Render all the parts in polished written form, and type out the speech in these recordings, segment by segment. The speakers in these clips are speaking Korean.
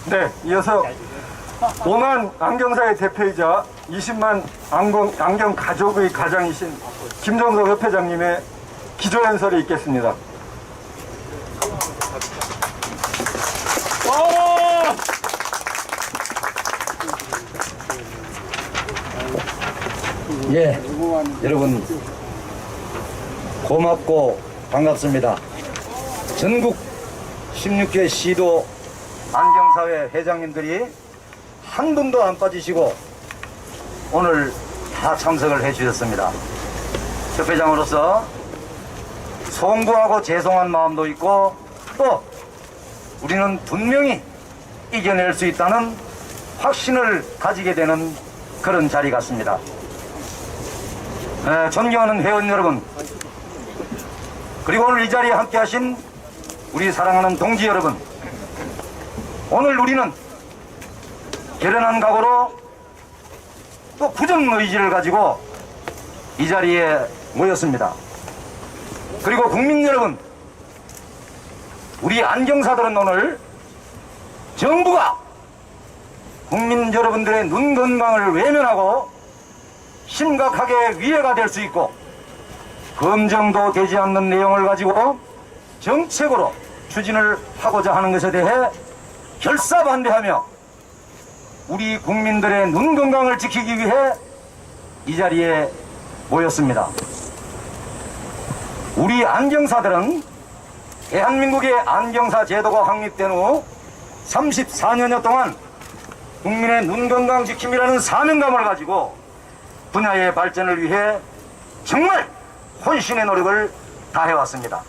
네, 이어서 5만 안경사의 대표이자 20만 안경 가족의 가장이신 김정석 협회장님의 기조연설이 있겠습니다. 예, 여러분 고맙고 반갑습니다. 전국 16개 시도 안경사회 회장님들이 한 분도 안 빠지시고 오늘 다 참석을 해 주셨습니다. 협회장으로서 송구하고 죄송한 마음도 있고 또 우리는 분명히 이겨낼 수 있다는 확신을 가지게 되는 그런 자리 같습니다. 존경하는 회원 여러분, 그리고 오늘 이 자리에 함께 하신 우리 사랑하는 동지 여러분, 오늘 우리는 결연한 각오로 또 굳은 의지를 가지고 이 자리에 모였습니다. 그리고 국민 여러분, 우리 안경사들은 오늘 정부가 국민 여러분들의 눈 건강을 외면하고 심각하게 위해가 될 수 있고 검증도 되지 않는 내용을 가지고 정책으로 추진을 하고자 하는 것에 대해 결사반대하며 우리 국민들의 눈 건강을 지키기 위해 이 자리에 모였습니다. 우리 안경사들은 대한민국의 안경사 제도가 확립된 후 34년여 동안 국민의 눈 건강 지킴이라는 사명감을 가지고 분야의 발전을 위해 정말 혼신의 노력을 다해왔습니다.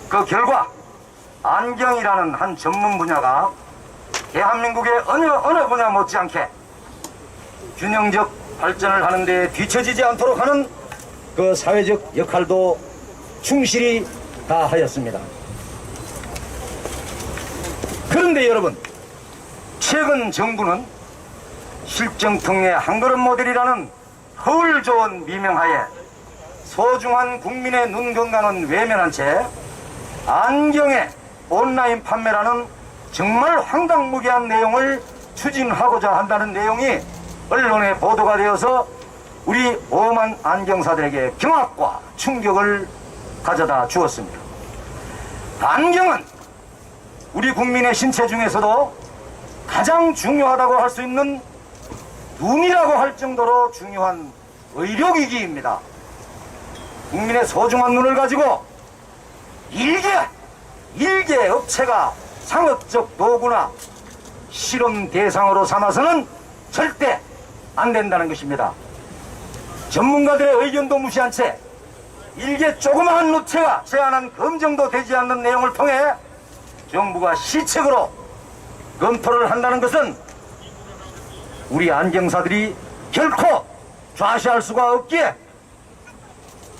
그 결과 안경이라는 한 전문 분야가 대한민국의 어느 분야 못지않게 균형적 발전을 하는 데 뒤처지지 않도록 하는 그 사회적 역할도 충실히 다하였습니다. 그런데 여러분, 최근 정부는 실정통의 한걸음 모델이라는 허울 좋은 미명하에 소중한 국민의 눈 건강은 외면한 채 안경의 온라인 판매라는 정말 황당무계한 내용을 추진하고자 한다는 내용이 언론에 보도가 되어서 우리 5만 안경사들에게 경악과 충격을 가져다 주었습니다. 안경은 우리 국민의 신체 중에서도 가장 중요하다고 할 수 있는 눈이라고 할 정도로 중요한 의료기기입니다. 국민의 소중한 눈을 가지고 일개 업체가 상업적 도구나 실험 대상으로 삼아서는 절대 안 된다는 것입니다. 전문가들의 의견도 무시한 채 일개 조그마한 업체가 제안한 검증도 되지 않는 내용을 통해 정부가 시책으로 검토를 한다는 것은 우리 안경사들이 결코 좌시할 수가 없기에,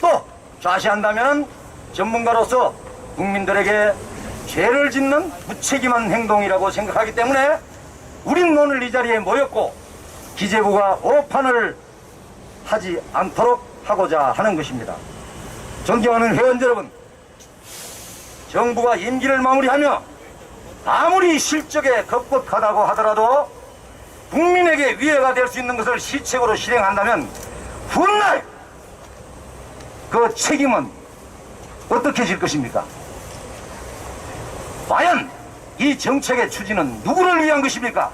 또 좌시한다면 전문가로서 국민들에게 죄를 짓는 무책임한 행동이라고 생각하기 때문에 우린 오늘 이 자리에 모였고 기재부가 오판을 하지 않도록 하고자 하는 것입니다. 존경하는 회원 여러분, 정부가 임기를 마무리하며 아무리 실적에 급급하다고 하더라도 국민에게 위해가 될 수 있는 것을 시책으로 실행한다면 훗날 그 책임은 어떻게 질 것입니까? 과연 이 정책의 추진은 누구를 위한 것입니까?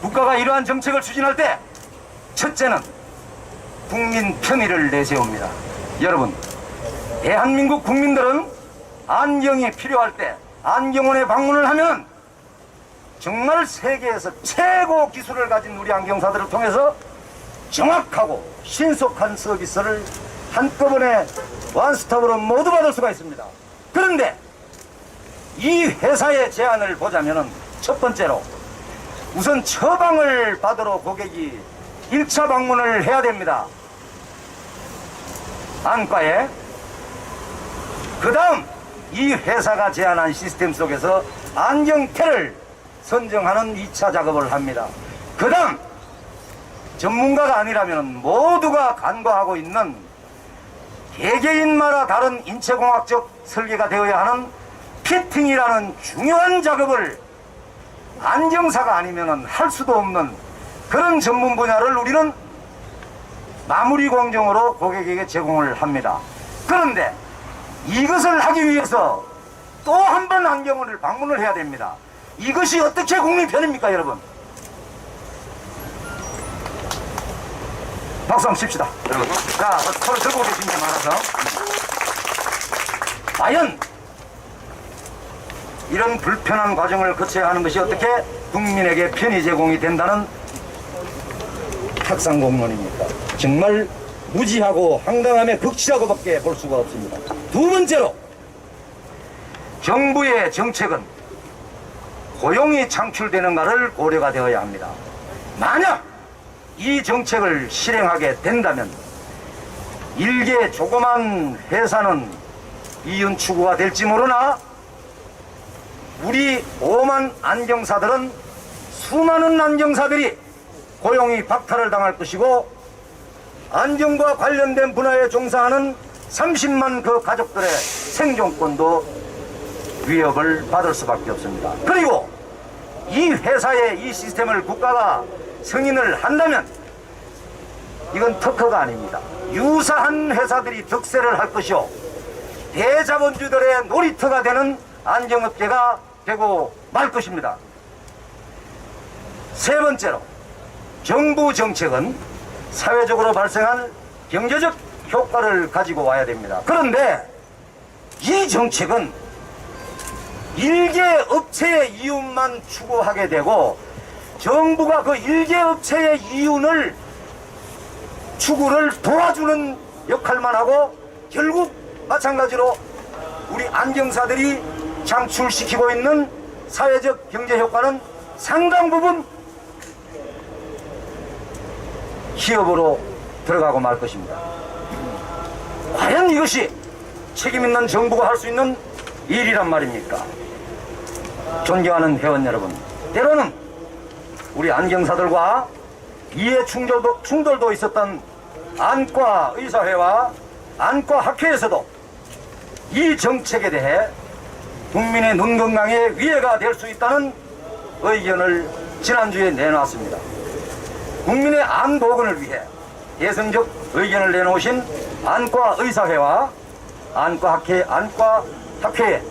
국가가 이러한 정책을 추진할 때 첫째는 국민 편의를 내세웁니다. 여러분, 대한민국 국민들은 안경이 필요할 때 안경원에 방문을 하면 정말 세계에서 최고 기술을 가진 우리 안경사들을 통해서 정확하고 신속한 서비스를 한꺼번에 원스톱으로 모두 받을 수가 있습니다. 그런데 이 회사의 제안을 보자면은 첫 번째로 우선 처방을 받으러 고객이 1차 방문을 해야 됩니다. 안과에. 그 다음 이 회사가 제안한 시스템 속에서 안경테를 선정하는 2차 작업을 합니다. 그 다음 전문가가 아니라면 모두가 간과하고 있는 개개인마다 다른 인체공학적 설계가 되어야 하는 피팅이라는 중요한 작업을 안경사가 아니면은 할 수도 없는 그런 전문 분야를 우리는 마무리 공정으로 고객에게 제공을 합니다. 그런데 이것을 하기 위해서 또 한 번 안경원을 방문을 해야 됩니다. 이것이 어떻게 국민 편입니까, 여러분? 박수 한번 칩시다, 여러분. 자, 서로 들고 계신 게 많아서. 과연 이런 불편한 과정을 거쳐야 하는 것이 어떻게 국민에게 편의 제공이 된다는 탁상공론입니까? 정말 무지하고 황당함에 극치라고밖에 볼 수가 없습니다. 두 번째로, 정부의 정책은 고용이 창출되는가를 고려가 되어야 합니다. 만약 이 정책을 실행하게 된다면 일개 조그만 회사는 이윤 추구가 될지 모르나 우리 오만 안경사들은 수많은 안경사들이 고용이 박탈을 당할 것이고 안경과 관련된 분야에 종사하는 30만 그 가족들의 생존권도 위협을 받을 수밖에 없습니다. 그리고 이 회사의 이 시스템을 국가가 승인을 한다면 이건 특허가 아닙니다. 유사한 회사들이 득세를 할 것이요 대자본주들의 놀이터가 되는 안경업계가 되고 말 것입니다. 세 번째로, 정부 정책은 사회적으로 발생한 경제적 효과를 가지고 와야 됩니다. 그런데 이 정책은 일개 업체의 이윤만 추구하게 되고 정부가 그 일개 업체의 이윤을 추구를 도와주는 역할만 하고 결국 마찬가지로 우리 안경사들이 창출시키고 있는 사회적 경제 효과는 상당 부분 기업으로 들어가고 말 것입니다. 과연 이것이 책임있는 정부가 할 수 있는 일이란 말입니까? 존경하는 회원 여러분, 때로는 우리 안경사들과 이해 충돌도 있었던 안과의사회와 안과학회에서도 이 정책에 대해 국민의 눈 건강에 위해가 될 수 있다는 의견을 지난주에 내놨습니다. 국민의 안 보건을 위해 예성적 의견을 내놓으신 안과의사회와 안과학회에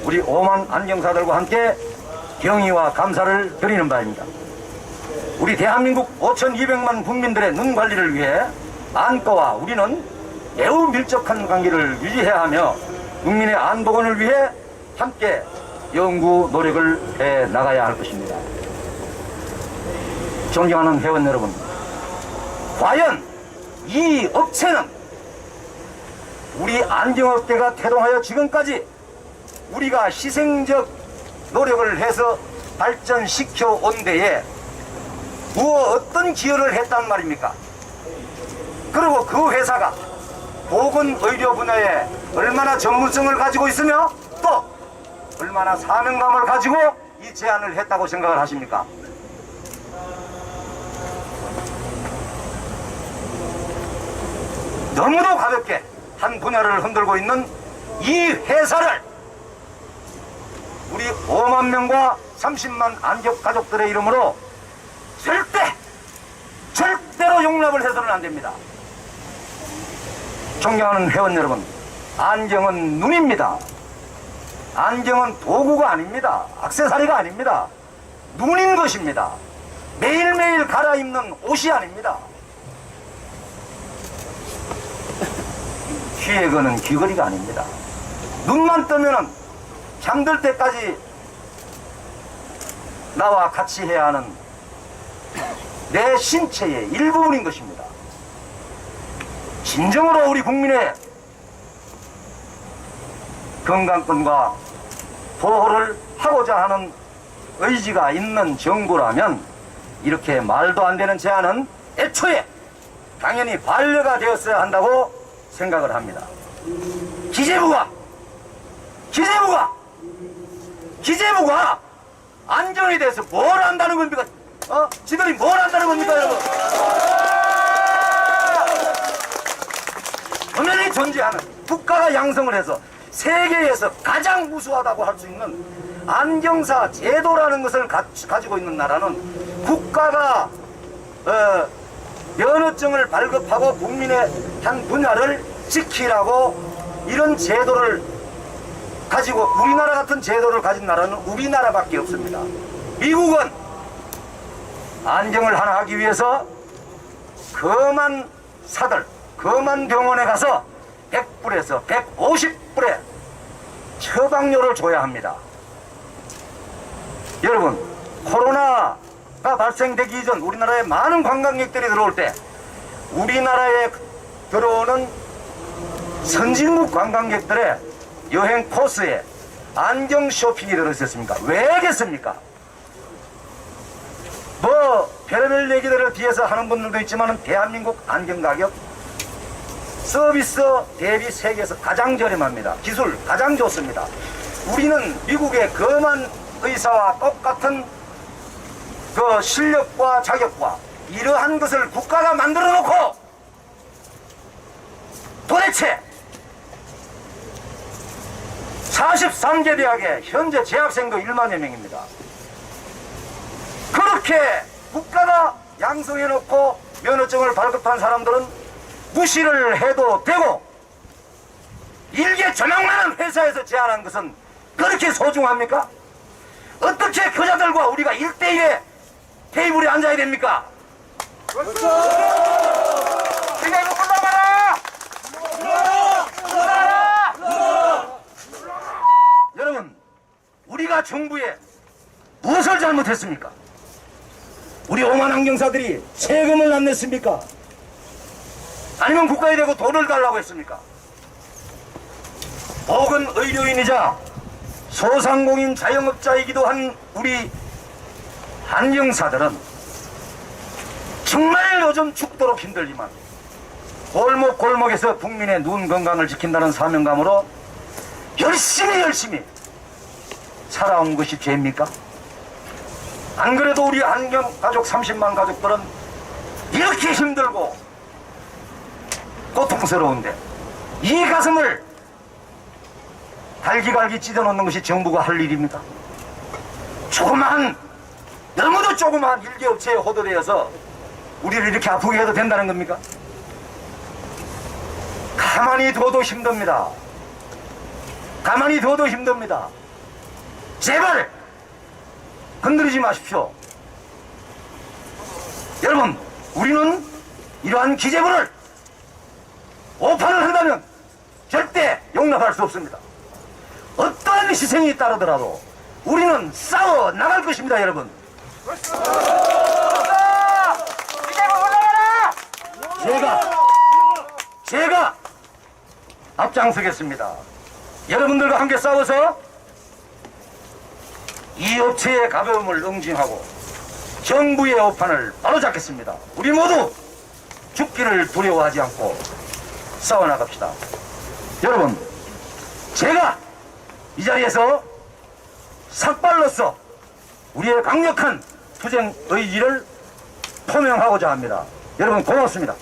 우리 오만 안경사들과 함께 경의와 감사를 드리는 바입니다. 우리 대한민국 5,200만 국민들의 눈 관리를 위해 안과와 우리는 매우 밀접한 관계를 유지해야 하며 국민의 안보건을 위해 함께 연구 노력을 해 나가야 할 것입니다. 존경하는 회원 여러분, 과연 이 업체는 우리 안경업계가 태동하여 지금까지 우리가 희생적 노력을 해서 발전시켜 온 데에 어떤 기여를 했단 말입니까? 그리고 그 회사가 보건의료 분야에 얼마나 전문성을 가지고 있으며 또 얼마나 사명감을 가지고 이 제안을 했다고 생각을 하십니까? 너무도 가볍게 한 분야를 흔들고 있는 이 회사를 우리 5만 명과 30만 안경 가족들의 이름으로 절대로 용납을 해서는 안 됩니다. 존경하는 회원 여러분, 안경은 눈입니다. 안경은 도구가 아닙니다. 액세서리가 아닙니다. 눈인 것입니다. 매일매일 갈아입는 옷이 아닙니다. 귀에 거는 귀걸이가 아닙니다. 눈만 뜨면은 잠들 때까지 나와 같이 해야 하는 내 신체의 일부분인 것입니다. 진정으로 우리 국민의 건강권과 보호를 하고자 하는 의지가 있는 정부라면 이렇게 말도 안 되는 제안은 애초에 당연히 반려가 되었어야 한다고 생각을 합니다. 기재부가 안경에 대해서 뭘 안다는 겁니까? 지들이 뭘 안다는 겁니까, 여러분? 엄연히 존재하는 국가가 양성을 해서 세계에서 가장 우수하다고 할 수 있는 안경사 제도라는 것을 가지고 있는 나라는 국가가 면허증을 발급하고 국민의 한 분야를 지키라고 이런 제도를 가지고 우리나라 같은 제도를 가진 나라는 우리나라밖에 없습니다. 미국은 안경을 하나 하기 위해서 검은 사들, 검은 병원에 가서 100불에서 150불에 처방료를 줘야 합니다. 여러분, 코로나가 발생되기 이전 우리나라에 많은 관광객들이 들어올 때 우리나라에 들어오는 선진국 관광객들의 여행 코스에 안경 쇼핑이 들어있었습니까? 왜 겠습니까? 뭐 별의별 얘기들을 뒤에서 하는 분들도 있지만 대한민국 안경 가격 서비스 대비 세계에서 가장 저렴합니다. 기술 가장 좋습니다. 우리는 미국의 검은 의사와 똑같은 그 실력과 자격과 이러한 것을 국가가 만들어 놓고 도대체 43개 대학에 현재 재학생도 1만여 명입니다. 그렇게 국가가 양성해 놓고 면허증을 발급한 사람들은 무시를 해도 되고 일개 조망만한 회사에서 제안한 것은 그렇게 소중합니까? 어떻게 그자들과 우리가 1대1의 테이블에 앉아야 됩니까? 그렇죠! 여러분, 우리가 정부에 무엇을 잘못했습니까? 우리 오만 안경사들이 세금을 안 냈습니까? 아니면 국가에 대고 돈을 달라고 했습니까? 혹은 의료인이자 소상공인 자영업자이기도 한 우리 안경사들은 정말 요즘 죽도록 힘들지만 골목골목에서 국민의 눈 건강을 지킨다는 사명감으로 열심히 살아온 것이 죄입니까? 안 그래도 우리 안경 가족 30만 가족들은 이렇게 힘들고 고통스러운데 이 가슴을 갈기갈기 찢어놓는 것이 정부가 할 일입니까? 조그마한, 너무도 조그마한 일개업체에 호도되어서 우리를 이렇게 아프게 해도 된다는 겁니까? 가만히 둬도 힘듭니다. 가만히 둬도 힘듭니다. 제발 건드리지 마십시오. 여러분, 우리는 이러한 기재부를 오판을 한다면 절대 용납할 수 없습니다. 어떠한 희생이 따르더라도 우리는 싸워 나갈 것입니다, 여러분. 제가 앞장서겠습니다. 여러분들과 함께 싸워서 이 업체의 가벼움을 응징하고 정부의 오판을 바로잡겠습니다. 우리 모두 죽기를 두려워하지 않고 싸워나갑시다. 여러분, 제가 이 자리에서 삭발로서 우리의 강력한 투쟁 의지를 표명하고자 합니다. 여러분 고맙습니다.